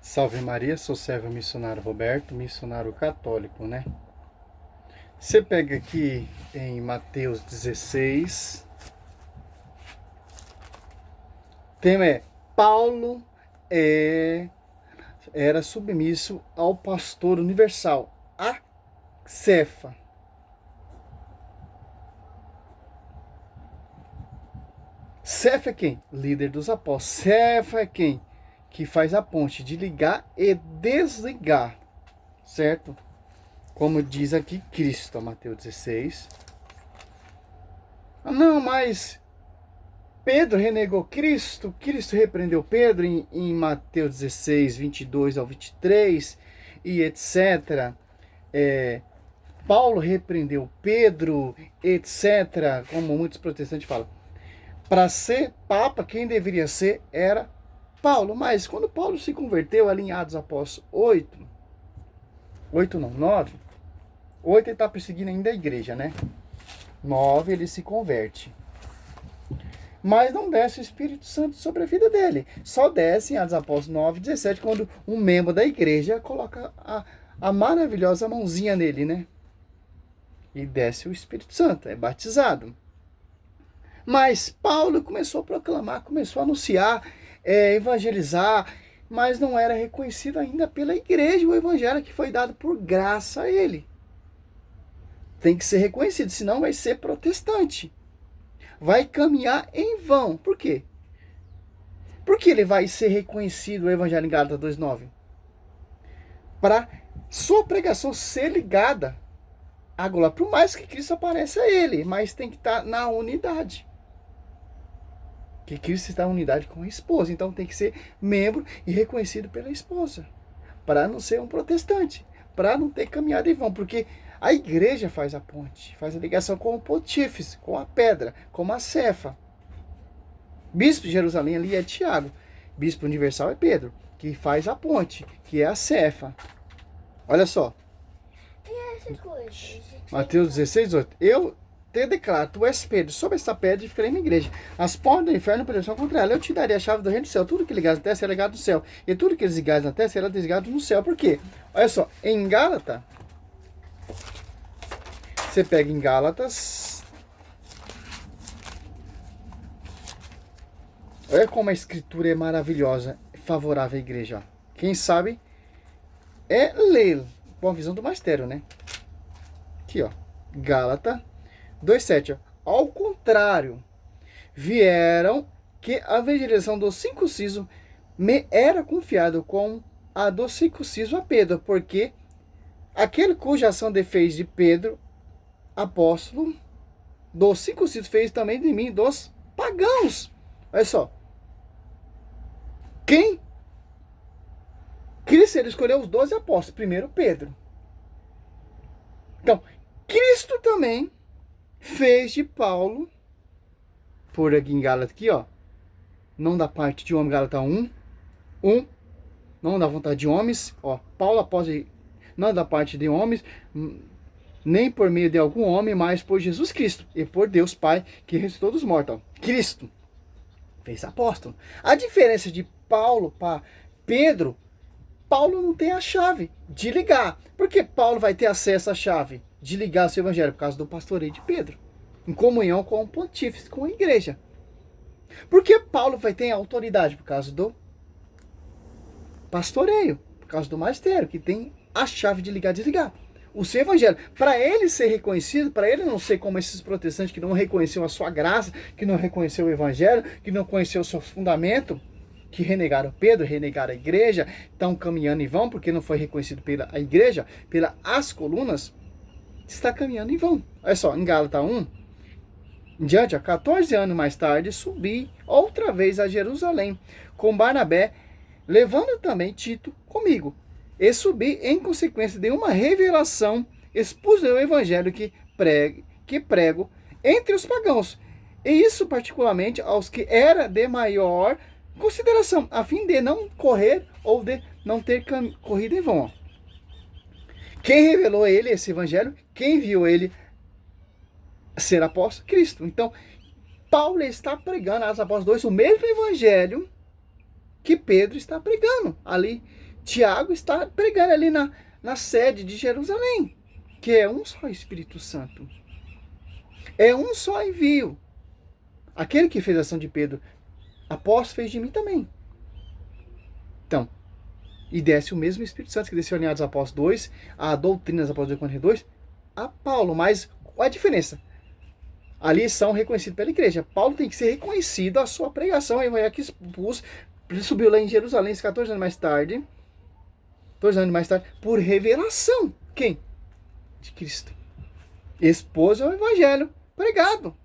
Salve Maria, sou servo missionário Roberto, missionário católico, né? Você pega aqui em Mateus 16, o tema é Paulo era submisso ao pastor universal, a Cefa. Cefa é quem? Líder dos apóstolos. Cefa é quem? Que faz a ponte de ligar e desligar, certo? Como diz aqui Cristo, Mateus 16. Não, mas Pedro renegou Cristo, Cristo repreendeu Pedro em Mateus 16, 22 ao 23 e etc. Paulo repreendeu Pedro, etc. Como muitos protestantes falam. Para ser papa, quem deveria ser era Paulo. Mas quando Paulo se converteu, ali em Atos Apóstolos 8 não, 9, 8 ele está perseguindo ainda a igreja, né? 9 ele se converte. Mas não desce o Espírito Santo sobre a vida dele. Só desce em Atos Apóstolos 9, 17, quando um membro da igreja coloca a maravilhosa mãozinha nele, né? E desce o Espírito Santo, é batizado. Mas Paulo começou a proclamar, começou a anunciar, evangelizar, mas não era reconhecido ainda pela igreja o evangelho que foi dado por graça a ele. Tem que ser reconhecido, senão vai ser protestante. Vai caminhar em vão. Por quê? Por que ele vai ser reconhecido, o Evangelho em Gálatas 2,9? Para sua pregação ser ligada à glória. Por mais que Cristo apareça a ele, mas tem que estar na unidade. Que Cristo está em unidade com a esposa. Então tem que ser membro e reconhecido pela esposa. Para não ser um protestante. Para não ter caminhado em vão. Porque a igreja faz a ponte, faz a ligação com o pontífice, com a pedra, com a cefa. Bispo de Jerusalém ali é Tiago. Bispo universal é Pedro, que faz a ponte, que é a cefa. Olha só. E essa coisa? Mateus 16, 8. Eu te declaro, tu és Pedro, sobre essa pedra ficarei minha igreja. As portas do inferno prevalecerão contra ela. Eu te darei a chave do reino do céu. Tudo que ligares na terra será ligado no céu. E tudo que desligares na terra será desligado no céu. Por quê? Olha só, em Gálatas, você pega em Gálatas. Olha como a escritura é maravilhosa, favorável à igreja. Ó. Quem sabe é ler com a visão do magistério, né? Aqui, ó. Gálatas 2,7. Ao contrário, vieram que a evangelização do circunciso me era confiado com a do circunciso a Pedro, porque aquele cuja ação fez de Pedro apóstolo, dos circuncisos fez também de mim, dos pagãos. Olha só. Quem? Cristo, ele escolheu os 12 apóstolos. Primeiro, Pedro. Então, Cristo também fez de Paulo, por aqui em Gálatas, aqui, ó. Não da parte de homem, Gálatas 1. Não da vontade de homens. Ó, Paulo após não da parte de homens, nem por meio de algum homem, mas por Jesus Cristo e por Deus Pai, que ressuscitou dos mortos. Cristo fez apóstolo. A diferença de Paulo para Pedro, Paulo não tem a chave de ligar. Por que Paulo vai ter acesso à chave de ligar o seu evangelho? Por causa do pastoreio de Pedro, em comunhão com o pontífice, com a igreja. Por que Paulo vai ter autoridade? Por causa do pastoreio, por causa do magistério, que tem a chave de ligar e desligar o seu evangelho. Para ele ser reconhecido, para ele não ser como esses protestantes que não reconheceram a sua graça, que não reconheceu o evangelho, que não conheceu o seu fundamento, que renegaram Pedro, renegaram a igreja, estão caminhando em vão, porque não foi reconhecido pela igreja, pelas colunas, está caminhando em vão. Olha só, em Gálatas 1, em diante, 14 anos mais tarde, subi outra vez a Jerusalém, com Barnabé, levando também Tito comigo. E subi em consequência de uma revelação, expus o evangelho que prego entre os pagãos, e isso particularmente aos que era de maior consideração, a fim de não correr ou de não ter corrido em vão. Quem revelou a ele esse evangelho? Quem viu ele ser apóstolo? Cristo. Então, Paulo está pregando, Atos Apóstolos 2, o mesmo evangelho que Pedro está pregando ali Tiago está pregando ali na sede de Jerusalém, que é um só Espírito Santo. É um só envio. Aquele que fez a ação de Pedro, apóstolo, fez de mim também. Então, e desce o mesmo Espírito Santo que desceu em Atos Apóstolos 2, a doutrina dos Apóstolos 42, a Paulo. Mas qual a diferença? Ali são reconhecidos pela igreja. Paulo tem que ser reconhecido a sua pregação. Ele que expus, subiu lá em Jerusalém 14 anos mais tarde. 2 anos mais tarde, por revelação. Quem? De Cristo. Expôs o evangelho pregado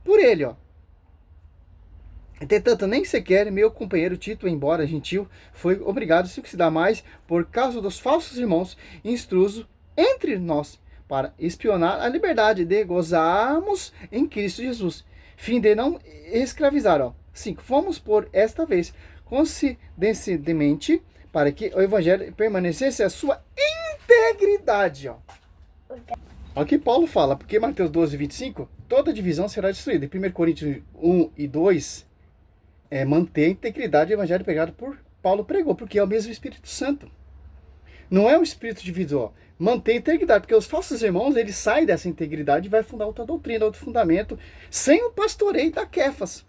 por ele, ó. Entretanto, nem sequer meu companheiro Tito, embora gentil, foi obrigado a circuncidar mais por causa dos falsos irmãos instrusos entre nós, para espionar a liberdade de gozarmos em Cristo Jesus, fim de não escravizar. Ó. 5. Fomos por esta vez, coincidentemente, para que o evangelho permanecesse a sua integridade. Ó. Olha o que Paulo fala, porque Mateus 12, 25, toda divisão será destruída. Em 1 Coríntios 1 e 2, manter a integridade do evangelho pregado por Paulo pregou, porque é o mesmo Espírito Santo. Não é um espírito divisor. Manter a integridade, porque os falsos irmãos, eles saem dessa integridade e vai fundar outra doutrina, outro fundamento, sem o pastoreio da Quefas.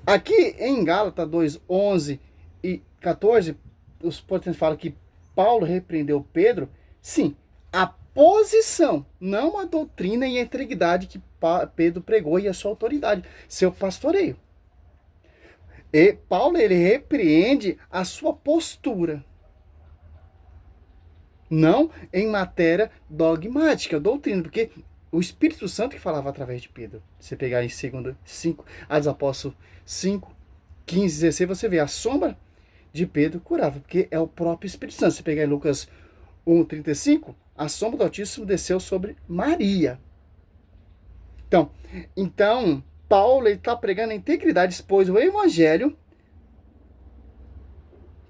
Aqui em Gálatas 2, 11 e 14, os protestantes falam que Paulo repreendeu Pedro. Sim, a posição, não a doutrina e a integridade que Pedro pregou e a sua autoridade, seu pastoreio. E Paulo, ele repreende a sua postura. Não em matéria dogmática, doutrina, porque o Espírito Santo que falava através de Pedro. Você pegar em 2 5, Atos Apóstolos 5, 15, 16, você vê a sombra de Pedro curava, porque é o próprio Espírito Santo. Você pegar em Lucas 1, 35, a sombra do Altíssimo desceu sobre Maria. Então Paulo está pregando a integridade, expôs o evangelho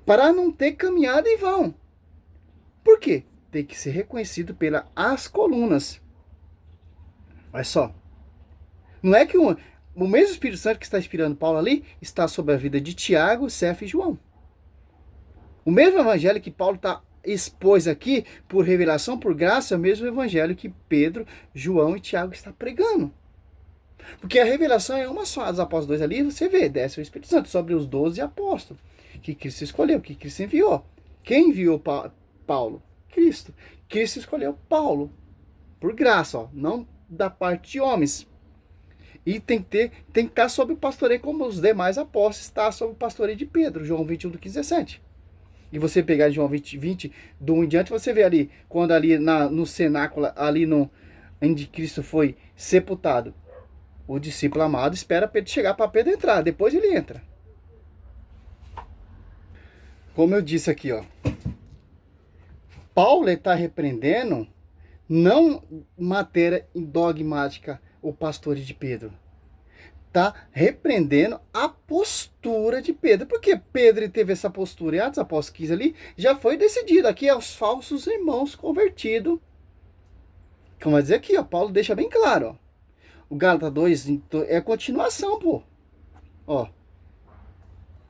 para não ter caminhada em vão. Por quê? Tem que ser reconhecido pelas colunas. Olha só. Não é que o mesmo Espírito Santo que está inspirando Paulo ali está sobre a vida de Tiago, Cefas e João. O mesmo evangelho que Paulo expôs aqui, por revelação, por graça, é o mesmo evangelho que Pedro, João e Tiago estão pregando. Porque a revelação é uma só. Dos Apóstolos 2 ali, você vê, desce o Espírito Santo sobre os 12 apóstolos, que Cristo escolheu, que Cristo enviou. Quem enviou Paulo? Cristo. Cristo escolheu Paulo por graça, ó, não da parte de homens. E tem que estar sob o pastoreio como os demais apóstolos está sob o pastoreio de Pedro, João 21, do 15, 17. E você pegar João 20, do 1 em diante, você vê ali, quando ali no cenáculo, ali onde Cristo foi sepultado, o discípulo amado espera Pedro chegar para Pedro entrar, depois ele entra. Como eu disse aqui, ó, Paulo está repreendendo, não matéria dogmática, o pastor de Pedro. Está repreendendo a postura de Pedro. Por que Pedro teve essa postura? Em Atos Apóstolos 15 ali, já foi decidido. Aqui é os falsos irmãos convertidos. Como vai dizer aqui, ó, Paulo deixa bem claro. Ó. O Gálatas 2 é a continuação, pô. Ó.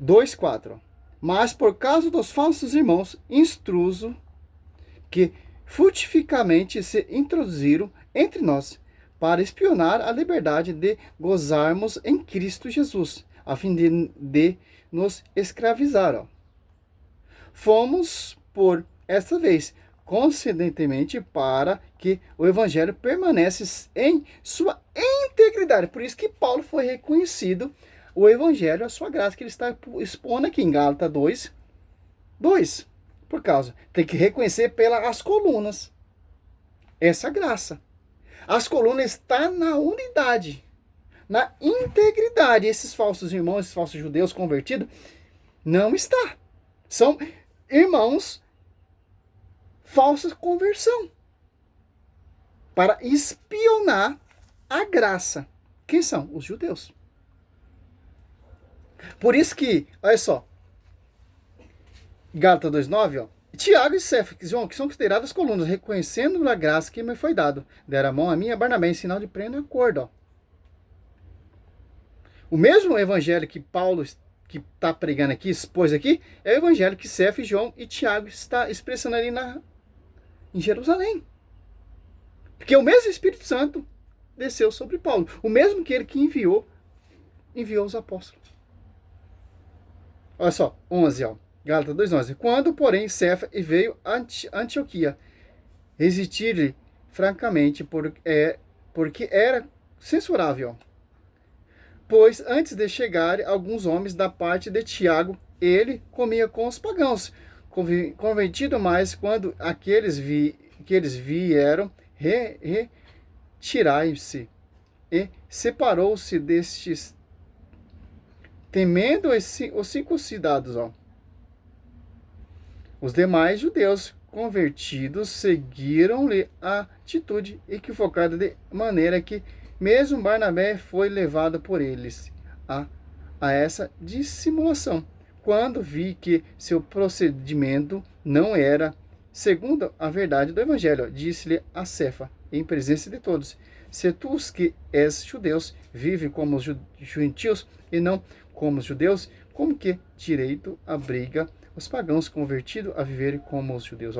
2:4. Mas por causa dos falsos irmãos instruso que frutificamente se introduziram entre nós, para espionar a liberdade de gozarmos em Cristo Jesus, a fim de nos escravizar. Ó. Fomos, por esta vez, coincidentemente, para que o evangelho permanecesse em sua integridade. Por isso que Paulo foi reconhecido, o evangelho, a sua graça, que ele está expondo aqui em Gálatas 2. Por causa, tem que reconhecer pelas colunas essa graça. As colunas estão na unidade, na integridade. Esses falsos irmãos, esses falsos judeus convertidos, não está. São irmãos falsa conversão, para espionar a graça. Quem são? Os judeus. Por isso que, olha só, Gálatas 2:9, ó. Tiago e Cefas, João, que são consideradas colunas, reconhecendo a graça que me foi dado. Deram a mão a mim e a Barnabé, em sinal de pleno acordo. Ó. O mesmo evangelho que Paulo que está pregando aqui, expôs aqui, é o evangelho que Cefas, João e Tiago está expressando ali em Jerusalém. Porque o mesmo Espírito Santo desceu sobre Paulo. O mesmo que ele que enviou os apóstolos. Olha só, 11, ó. Gálatas 2:11. Quando, porém, Cefas veio a Antioquia, resistir-lhe francamente, porque era censurável. Pois antes de chegar alguns homens da parte de Tiago, ele comia com os pagãos. Convertido mais quando que eles vieram, retirai-se e separou-se destes, temendo os circuncidados. Os demais judeus convertidos seguiram-lhe a atitude equivocada, de maneira que mesmo Barnabé foi levado por eles a essa dissimulação. Quando vi que seu procedimento não era segundo a verdade do evangelho, disse-lhe a Cefa, em presença de todos: se tu os que és judeus, vive como os gentios e não como os judeus, como que direito abriga os pagãos convertidos a viverem como os judeus?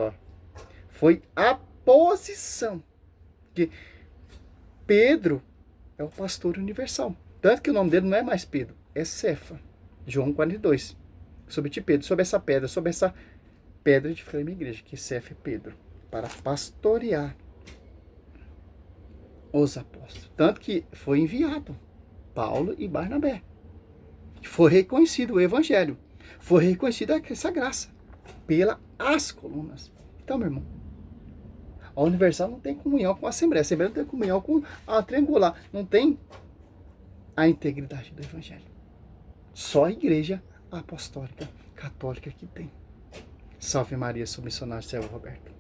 Foi a posição que Pedro é o pastor universal. Tanto que o nome dele não é mais Pedro, é Cefa. João 42. Sobre ti, Pedro, sobre essa pedra de firme igreja, que Cefa é Pedro, para pastorear os apóstolos. Tanto que foi enviado Paulo e Barnabé. Foi reconhecido o evangelho. Foi reconhecida essa graça pelas colunas. Então, meu irmão, a Universal não tem comunhão com a Assembleia não tem comunhão com a Triangular, não tem a integridade do evangelho. Só a Igreja Apostólica Católica que tem. Salve Maria, sou missionário Célio Roberto.